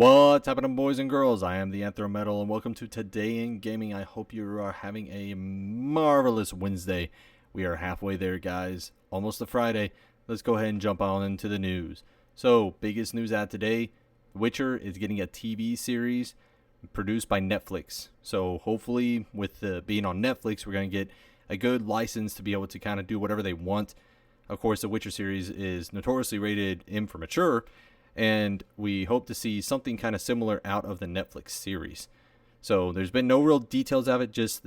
What's happening, boys and girls? I am the Anthrometal, and welcome to Today in Gaming. I hope you are having a marvelous Wednesday. We are halfway there, guys. Almost a Friday. Let's go ahead and jump on into the news. So, biggest news out today, Witcher is getting a TV series produced by Netflix. So, hopefully, with being on Netflix, we're going to get a good license to be able to kind of do whatever they want. Of course, the Witcher series is notoriously rated M for mature, and we hope to see something kind of similar out of the Netflix series. So there's been no real details of it, just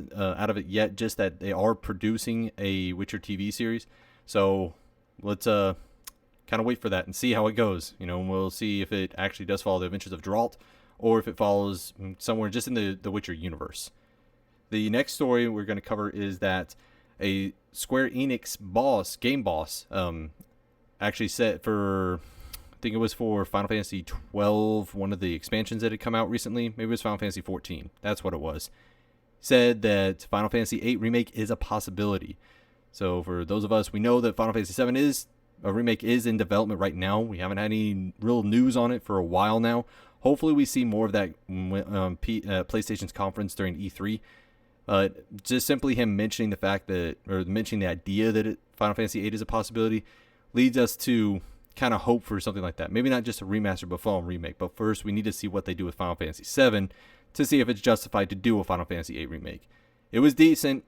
just that they are producing a Witcher TV series. So let's kind of wait for that and see how it goes. You know, we'll see if it actually does follow the adventures of Geralt, or if it follows somewhere just in the Witcher universe. The next story we're going to cover is that a Square Enix game boss, actually set for, I think it was for Final Fantasy 12, one of the expansions that had come out recently. Maybe it was Final Fantasy 14. That's what it was. Said that Final Fantasy 8 remake is a possibility. So for those of us, we know that Final Fantasy 7 remake is in development right now. We haven't had any real news on it for a while now. Hopefully we see more of that PlayStation's conference during E3. Just simply him mentioning the fact that, or mentioning the idea that Final Fantasy 8 is a possibility, leads us to kind of hope for something like that. Maybe not just a remaster but full remake, but first we need to see what they do with Final Fantasy 7 to see if it's justified to do a Final Fantasy 8 remake. It was decent.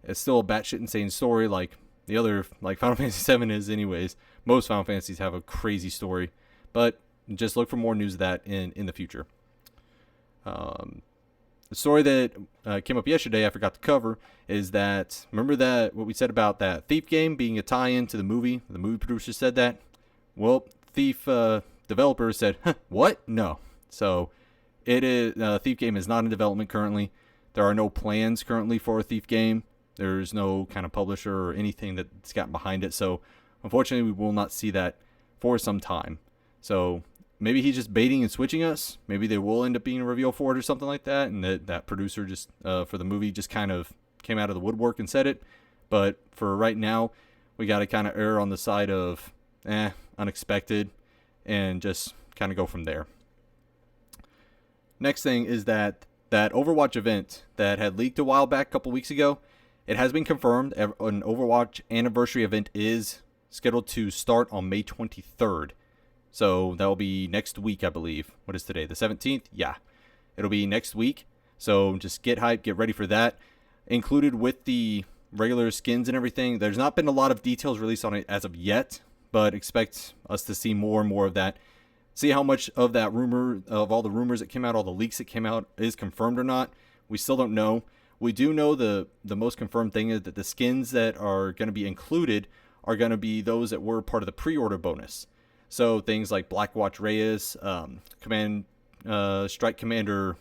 It's still a batshit insane story like the other, like Final Fantasy 7 is anyways. Most Final Fantasies have a crazy story, but just look for more news of that in the future. The story that came up yesterday I forgot to cover is that, remember that what we said about that Thief game being a tie-in to the movie? The movie producer said that. Well, Thief developer said, what? No. So, Thief game is not in development currently. There are no plans currently for a Thief game. There's no kind of publisher or anything that's gotten behind it. So, unfortunately, we will not see that for some time. So, maybe he's just baiting and switching us. Maybe there will end up being a reveal for it or something like that. And that producer just, for the movie, just kind of came out of the woodwork and said it. But for right now, we got to kind of err on the side of, unexpected, and just kind of go from there. Next thing is that Overwatch event that had leaked a while back, a couple weeks ago, it has been confirmed. An Overwatch anniversary event is scheduled to start on May 23rd. So that will be next week, I believe. What is today? The 17th? Yeah. It'll be next week. So just get hyped, get ready for that. Included with the regular skins and everything, there's not been a lot of details released on it as of yet, but expect us to see more and more of that. See how much of that rumor, of all the rumors that came out, all the leaks that came out, is confirmed or not. We still don't know. We do know the most confirmed thing is that the skins that are going to be included are going to be those that were part of the pre-order bonus. So things like Blackwatch Reyes, Strike Commander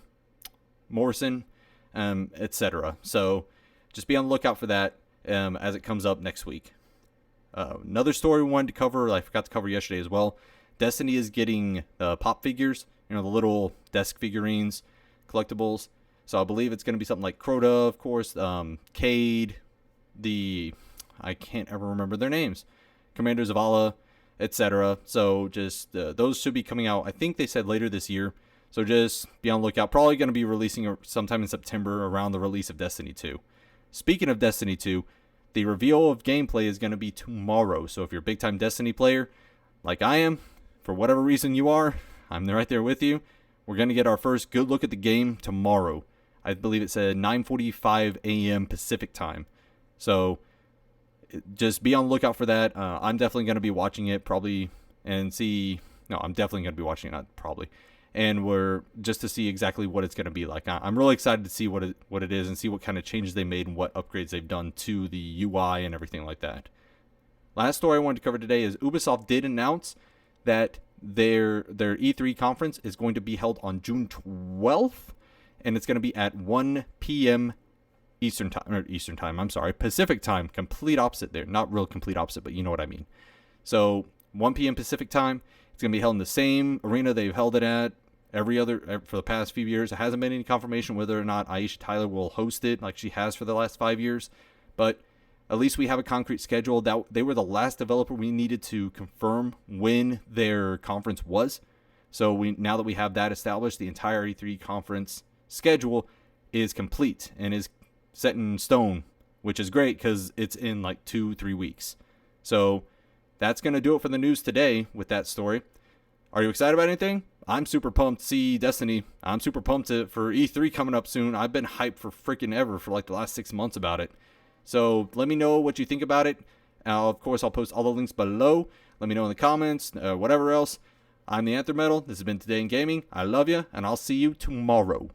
Morrison, etc. So just be on the lookout for that as it comes up next week. Another story we wanted to cover, I forgot to cover yesterday as well. Destiny is getting pop figures, the little desk figurines, collectibles. So I believe it's going to be something like Crota, of course, Cade, I can't ever remember their names, Commander Zavala, etc. So just those should be coming out, I think they said later this year. So just be on the lookout. Probably going to be releasing sometime in September around the release of Destiny 2. Speaking of Destiny 2, the reveal of gameplay is going to be tomorrow. So if you're a big-time Destiny player, like I am, for whatever reason you are, I'm right there with you. We're going to get our first good look at the game tomorrow. I believe it said 9:45 a.m. Pacific time. So just be on the lookout for that. I'm definitely going to be watching it probably and see... No, I'm definitely going to be watching it, not probably. And we're just to see exactly what it's going to be like. I'm really excited to see what it is and see what kind of changes they made and what upgrades they've done to the UI and everything like that. Last story I wanted to cover today is Ubisoft did announce that their E3 conference is going to be held on June 12th, and it's going to be at 1 p.m. Pacific time. Complete opposite there. Not real complete opposite, but you know what I mean. So 1 p.m. Pacific time. It's going to be held in the same arena they've held it at for the past few years. It hasn't been any confirmation whether or not Aisha Tyler will host it like she has for the last 5 years, but at least we have a concrete schedule. That they were the last developer we needed to confirm when their conference was. So now that we have that established, the entire E3 conference schedule is complete and is set in stone, which is great because it's in like 2-3 weeks. So that's going to do it for the news today with that story. Are you excited about anything? I'm super pumped to see Destiny. I'm super pumped for E3 coming up soon. I've been hyped for freaking ever for like the last 6 months about it. So let me know what you think about it. Of course, I'll post all the links below. Let me know in the comments, whatever else. I'm the Anther Metal. This has been Today in Gaming. I love you, and I'll see you tomorrow.